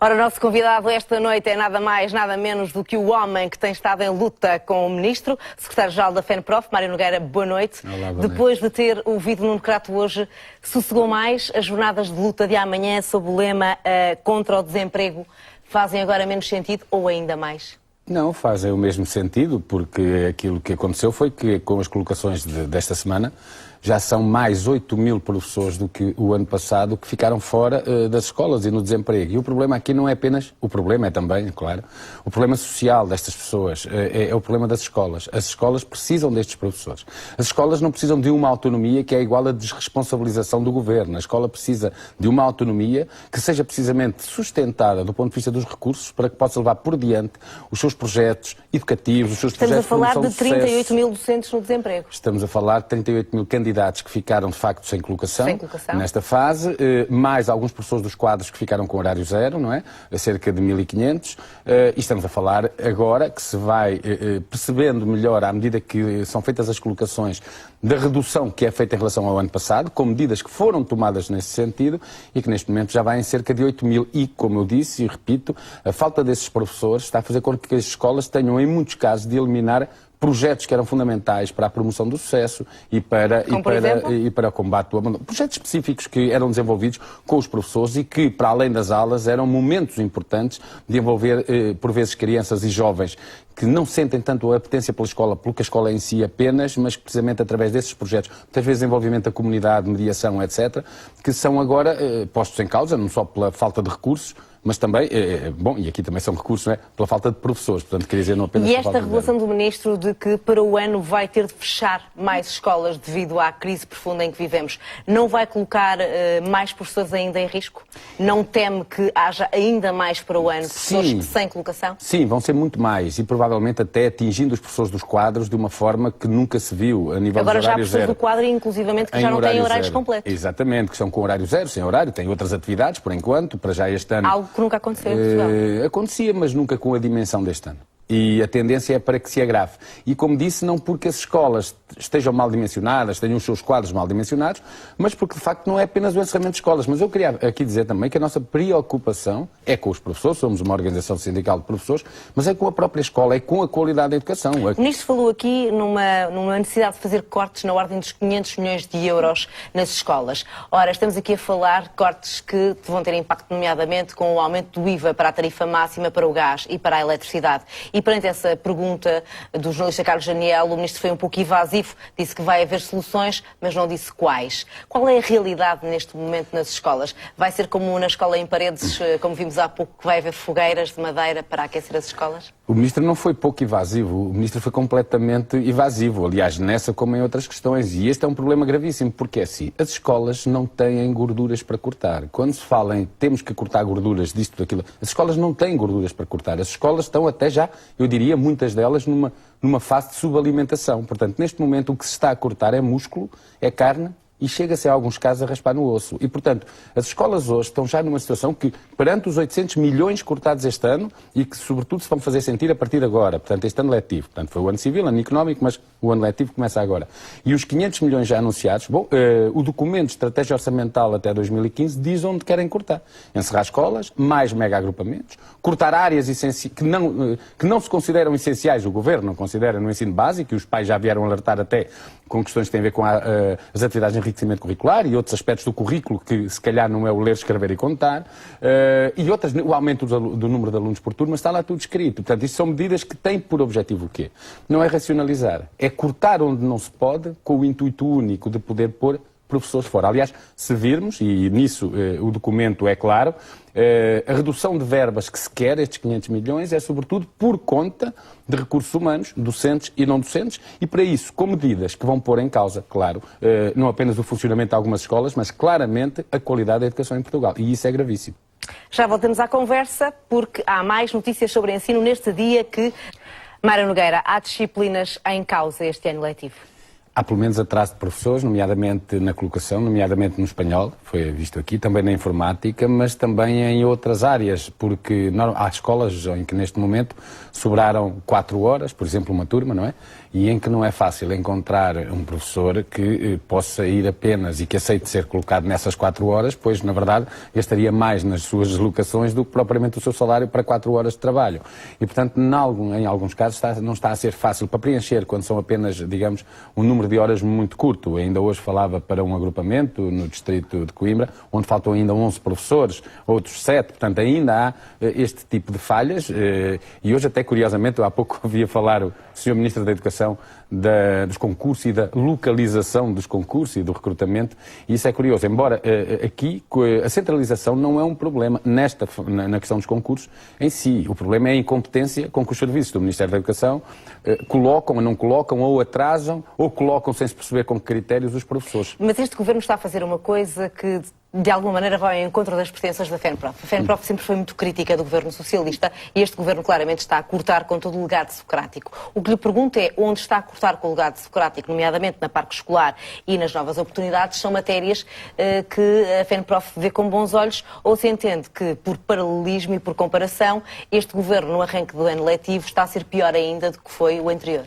Ora, o nosso convidado esta noite é nada mais, nada menos do que o homem que tem estado em luta com o Ministro, Secretário-Geral da FENPROF, Mário Nogueira, boa noite. Olá, boa Depois de ter ouvido Nuno Crato hoje, sossegou mais? As jornadas de luta de amanhã sob o lema contra o desemprego fazem agora menos sentido ou ainda mais? Não, fazem o mesmo sentido, porque aquilo que aconteceu foi que com as colocações desta semana já são mais 8.000 professores do que o ano passado que ficaram fora das escolas e no desemprego. E o problema aqui não é apenas, o problema é também, claro, o problema social destas pessoas, é o problema das escolas. As escolas precisam destes professores. As escolas não precisam de uma autonomia que é igual à desresponsabilização do governo. A escola precisa de uma autonomia que seja precisamente sustentada do ponto de vista dos recursos para que possa levar por diante os seus projetos educativos, os seus projetos de promoção de sucesso. Estamos a falar de 38.000 docentes no desemprego. Estamos a falar de 38.000 candidatos que ficaram, de facto, sem colocação nesta fase, mais alguns professores dos quadros que ficaram com horário zero, não é? Cerca de 1.500. E estamos a falar agora que se vai percebendo melhor, à medida que são feitas as colocações, da redução que é feita em relação ao ano passado, com medidas que foram tomadas nesse sentido e que neste momento já vai em cerca de 8.000. E, como eu disse e repito, a falta desses professores está a fazer com que as escolas tenham, em muitos casos, de eliminar projetos que eram fundamentais para a promoção do sucesso e para o combate do abandono. Projetos específicos que eram desenvolvidos com os professores e que, para além das aulas, eram momentos importantes de envolver, por vezes, crianças e jovens que não sentem tanto a apetência pela escola, pelo que a escola em si apenas, mas que precisamente através desses projetos, muitas vezes envolvimento da comunidade, mediação, etc., que são agora postos em causa, não só pela falta de recursos, mas também, bom, e aqui também são recursos, não é? Pela falta de professores, portanto, quer dizer, não apenas... E esta revelação do Ministro de que para o ano vai ter de fechar mais escolas devido à crise profunda em que vivemos, não vai colocar mais professores ainda em risco? Não teme que haja ainda mais para o ano professores sem colocação? Sim, vão ser muito mais e provavelmente até atingindo os professores dos quadros de uma forma que nunca se viu a nível agora dos horários zero. Agora já há professores do quadro, inclusivamente, que já não têm horários completos. Exatamente, que são com horário zero, sem horário, têm outras atividades, por enquanto, para já este ano... Algo que nunca aconteceu em Portugal. Acontecia, mas nunca com a dimensão deste ano. E a tendência é para que se agrave. E, como disse, não porque as escolas estejam mal dimensionadas, tenham os seus quadros mal dimensionados, mas porque, de facto, não é apenas o encerramento de escolas. Mas eu queria aqui dizer também que a nossa preocupação é com os professores, somos uma organização sindical de professores, mas é com a própria escola, é com a qualidade da educação. O Ministro falou aqui numa necessidade de fazer cortes na ordem dos 500 milhões de euros nas escolas. Ora, estamos aqui a falar de cortes que vão ter impacto, nomeadamente, com o aumento do IVA para a tarifa máxima para o gás e para a eletricidade. E perante essa pergunta do jornalista Carlos Daniel, o Ministro foi um pouco evasivo, disse que vai haver soluções, mas não disse quais. Qual é a realidade neste momento nas escolas? Vai ser como na escola em Paredes, como vimos há pouco, que vai haver fogueiras de madeira para aquecer as escolas? O Ministro não foi pouco evasivo, o Ministro foi completamente evasivo, aliás, nessa como em outras questões. E este é um problema gravíssimo, porque é assim, as escolas não têm gorduras para cortar. Quando se fala em temos que cortar gorduras disto, daquilo, as escolas não têm gorduras para cortar. As escolas estão até já, eu diria, muitas delas numa fase de subalimentação. Portanto, neste momento o que se está a cortar é músculo, é carne, e chega-se, em alguns casos, a raspar no osso. E, portanto, as escolas hoje estão já numa situação que, perante os 800 milhões cortados este ano, e que, sobretudo, se vão fazer sentir a partir de agora, portanto, este ano letivo. Portanto, foi o ano civil, ano económico, mas o ano letivo começa agora. E os 500 milhões já anunciados, bom, o documento de estratégia orçamental até 2015 diz onde querem cortar. Encerrar escolas, mais mega-agrupamentos, cortar áreas que não se consideram essenciais, o Governo não considera no ensino básico, e os pais já vieram alertar até com questões que têm a ver com as atividades de enriquecimento curricular e outros aspectos do currículo que se calhar não é o ler, escrever e contar, e outras, o aumento do número de alunos por turma, está lá tudo escrito. Portanto, isto são medidas que têm por objetivo o quê? Não é racionalizar, é cortar onde não se pode, com o intuito único de poder pôr professores fora. Aliás, se virmos, e nisso o documento é claro, a redução de verbas que se quer, estes 500 milhões, é sobretudo por conta de recursos humanos, docentes e não docentes, e para isso, com medidas que vão pôr em causa, claro, não apenas o funcionamento de algumas escolas, mas claramente a qualidade da educação em Portugal. E isso é gravíssimo. Já voltamos à conversa, porque há mais notícias sobre ensino neste dia que... Mário Nogueira, há disciplinas em causa este ano letivo? Há pelo menos atraso de professores, nomeadamente na colocação, nomeadamente no espanhol, foi visto aqui, também na informática, mas também em outras áreas, porque há escolas em que neste momento sobraram 4 horas, por exemplo, uma turma, não é? e em que não é fácil encontrar um professor que possa ir apenas e que aceite ser colocado nessas 4 horas, pois, na verdade, gastaria mais nas suas deslocações do que propriamente o seu salário para 4 horas de trabalho. E, portanto, em alguns casos, não está a ser fácil para preencher, quando são apenas, digamos, um número de horas muito curto. Ainda hoje falava para um agrupamento no distrito de Coimbra, onde faltam ainda 11 professores, outros 7, portanto, ainda há este tipo de falhas, e hoje até, curiosamente, eu há pouco ouvia falar o Sr. Ministro da Educação dos concursos e da localização dos concursos e do recrutamento, e isso é curioso, embora aqui a centralização não é um problema na questão dos concursos em si. O problema é a incompetência com que os serviços do Ministério da Educação colocam ou não colocam, ou atrasam, ou colocam sem se perceber com que critérios os professores. Mas este Governo está a fazer uma coisa que, de alguma maneira, vai ao encontro das pretensões da FENPROF. A FENPROF sempre foi muito crítica do Governo Socialista e este Governo claramente está a cortar com todo o legado socrático. O que lhe pergunto é onde está a cortar com o legado socrático, nomeadamente na parte escolar e nas novas oportunidades, são matérias que a FENPROF vê com bons olhos, ou se entende que, por paralelismo e por comparação, este Governo, no arranque do ano letivo, está a ser pior ainda do que foi o anterior?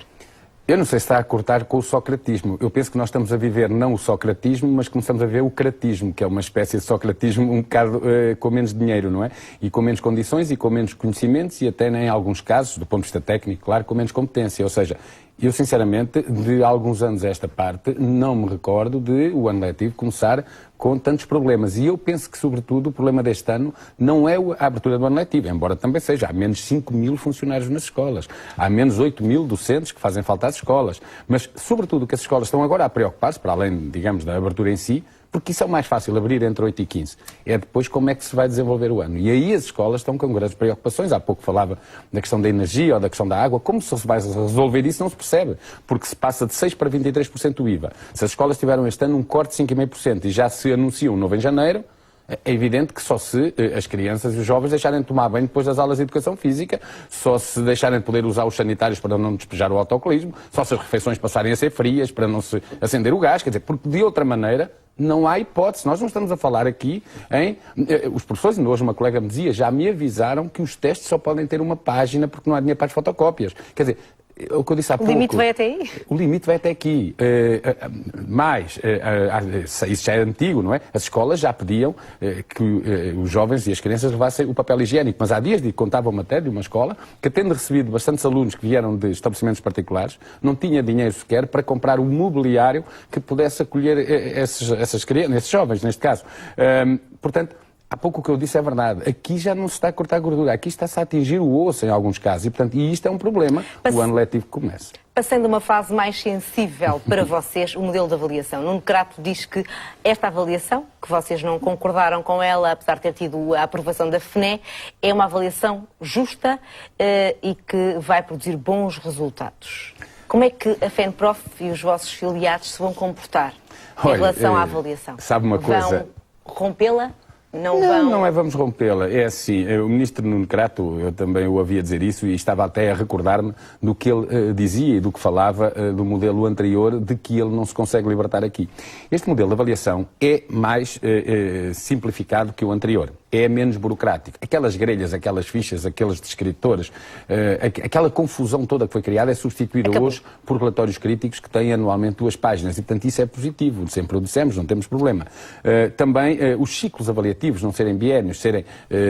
Eu não sei se está a cortar com o socratismo. Eu penso que nós estamos a viver não o socratismo, mas começamos a ver o cratismo, que é uma espécie de socratismo um bocado com menos dinheiro, não é? E com menos condições e com menos conhecimentos e até, em alguns casos, do ponto de vista técnico, claro, com menos competência. Ou seja, eu, sinceramente, de alguns anos a esta parte, não me recordo de o ano letivo começar com tantos problemas. E eu penso que, sobretudo, o problema deste ano não é a abertura do ano letivo, embora também seja. Há menos 5.000 funcionários nas escolas. Há menos 8.000 docentes que fazem falta às escolas. Mas, sobretudo, o que as escolas estão agora a preocupar-se, para além, digamos, da abertura em si, porque isso é o mais fácil, abrir entre 8 e 15. É depois como é que se vai desenvolver o ano. E aí as escolas estão com grandes preocupações. Há pouco falava da questão da energia ou da questão da água. Como se vai resolver isso não se percebe. Porque se passa de 6% para 23% o IVA. Se as escolas tiveram este ano um corte de 5,5% e já se anuncia um novo em janeiro, é evidente que só se as crianças e os jovens deixarem de tomar banho depois das aulas de educação física, só se deixarem de poder usar os sanitários para não despejar o autocolismo, só se as refeições passarem a ser frias para não se acender o gás, quer dizer, porque de outra maneira não há hipótese. Nós não estamos a falar aqui em... Os professores, ainda hoje uma colega me dizia, já me avisaram que os testes só podem ter uma página porque não há dinheiro para as fotocópias. Quer dizer, o que eu disse há pouco... O limite vai até aí? O limite vai até aqui. Isso já é antigo, não é? As escolas já pediam que os jovens e as crianças levassem o papel higiênico, mas há dias contava uma matéria de uma escola que, tendo recebido bastantes alunos que vieram de estabelecimentos particulares, não tinha dinheiro sequer para comprar o mobiliário que pudesse acolher essas crianças, esses jovens, neste caso. Portanto, há pouco o que eu disse é verdade. Aqui já não se está a cortar gordura. Aqui está-se a atingir o osso em alguns casos. E isto é um problema. O ano letivo começa. Passando a uma fase mais sensível para vocês, o modelo de avaliação. Nuno Crato diz que esta avaliação, que vocês não concordaram com ela, apesar de ter tido a aprovação da FNE, é uma avaliação justa e que vai produzir bons resultados. Como é que a FENPROF e os vossos filiados se vão comportar em relação à avaliação? Sabe uma coisa? Vão rompê-la? Não é vamos rompê-la. É assim, o ministro Nuno Crato, eu também o havia dizer isso e estava até a recordar-me do que ele dizia e do que falava do modelo anterior, de que ele não se consegue libertar aqui. Este modelo de avaliação é mais simplificado que o anterior. É menos burocrático. Aquelas grelhas, aquelas fichas, aqueles descritores, aquela confusão toda que foi criada é substituída hoje por relatórios críticos que têm anualmente 2 páginas. E, portanto, isso é positivo. Sempre o dissemos, não temos problema. Também os ciclos avaliativos não serem biénios, serem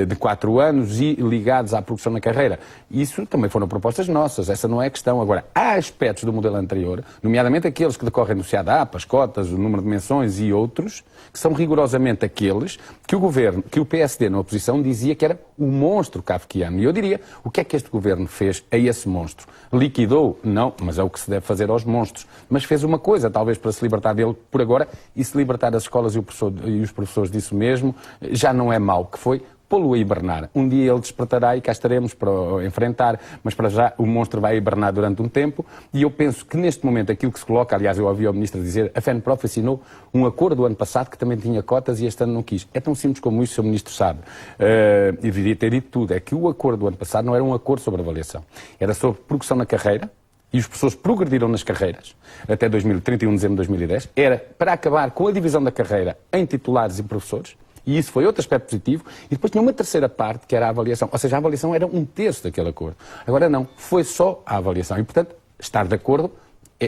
de 4 anos e ligados à progressão na carreira. Isso também foram propostas nossas. Essa não é a questão. Agora, há aspectos do modelo anterior, nomeadamente aqueles que decorrem do CIADAP, as cotas, o número de menções e outros, que são rigorosamente aqueles que o Governo, que o PSD na oposição dizia que era o monstro kafkiano. E eu diria, o que é que este Governo fez a esse monstro? Liquidou? Não, mas é o que se deve fazer aos monstros. Mas fez uma coisa, talvez para se libertar dele por agora, e se libertar das escolas e os professores disso mesmo, já não é mau, que foi pô-lo a hibernar. Um dia ele despertará e cá estaremos para o enfrentar, mas para já o monstro vai hibernar durante um tempo e eu penso que neste momento aquilo que se coloca, aliás eu ouvi o Ministro dizer, a FENPROF assinou um acordo do ano passado que também tinha cotas e este ano não quis. É tão simples como isso, o Sr. Ministro sabe. E deveria ter dito tudo. É que o acordo do ano passado não era um acordo sobre avaliação. Era sobre progressão na carreira, e os professores progrediram nas carreiras até 31 de dezembro de 2010. Era para acabar com a divisão da carreira em titulares e professores. E isso foi outro aspecto positivo. E depois tinha uma terceira parte, que era a avaliação. Ou seja, a avaliação era 1/3 daquele acordo. Agora não, foi só a avaliação. E, portanto, estar de acordo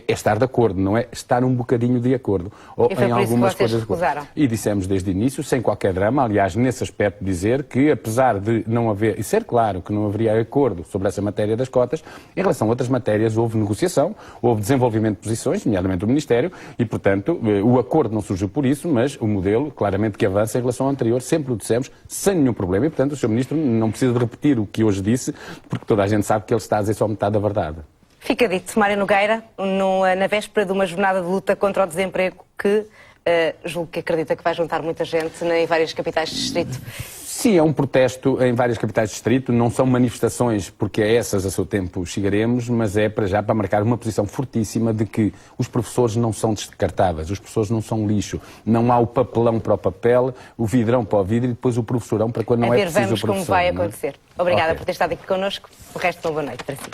é estar de acordo, não é estar um bocadinho de acordo. Ou e foi em por algumas isso que vocês coisas. recusaram. E dissemos desde o início, sem qualquer drama, aliás, nesse aspecto dizer que, apesar de não haver, e ser claro que não haveria acordo sobre essa matéria das cotas, em relação a outras matérias houve negociação, houve desenvolvimento de posições, nomeadamente do Ministério, e, portanto, o acordo não surgiu por isso, mas o modelo, claramente, que avança em relação ao anterior, sempre o dissemos, sem nenhum problema, e, portanto, o Sr. Ministro não precisa de repetir o que hoje disse, porque toda a gente sabe que ele está a dizer só metade da verdade. Fica dito, Mário Nogueira, na véspera de uma jornada de luta contra o desemprego que julgo que acredita que vai juntar muita gente em várias capitais de distrito. Sim, é um protesto em várias capitais de distrito, não são manifestações, porque a essas a seu tempo chegaremos, mas é para já para marcar uma posição fortíssima de que os professores não são descartáveis, os professores não são lixo, não há o papelão para o papel, o vidrão para o vidro e depois o professorão para quando não é preciso o professor. Vamos como vai acontecer. Obrigada Okay. por ter estado aqui connosco, o resto de uma boa noite para si.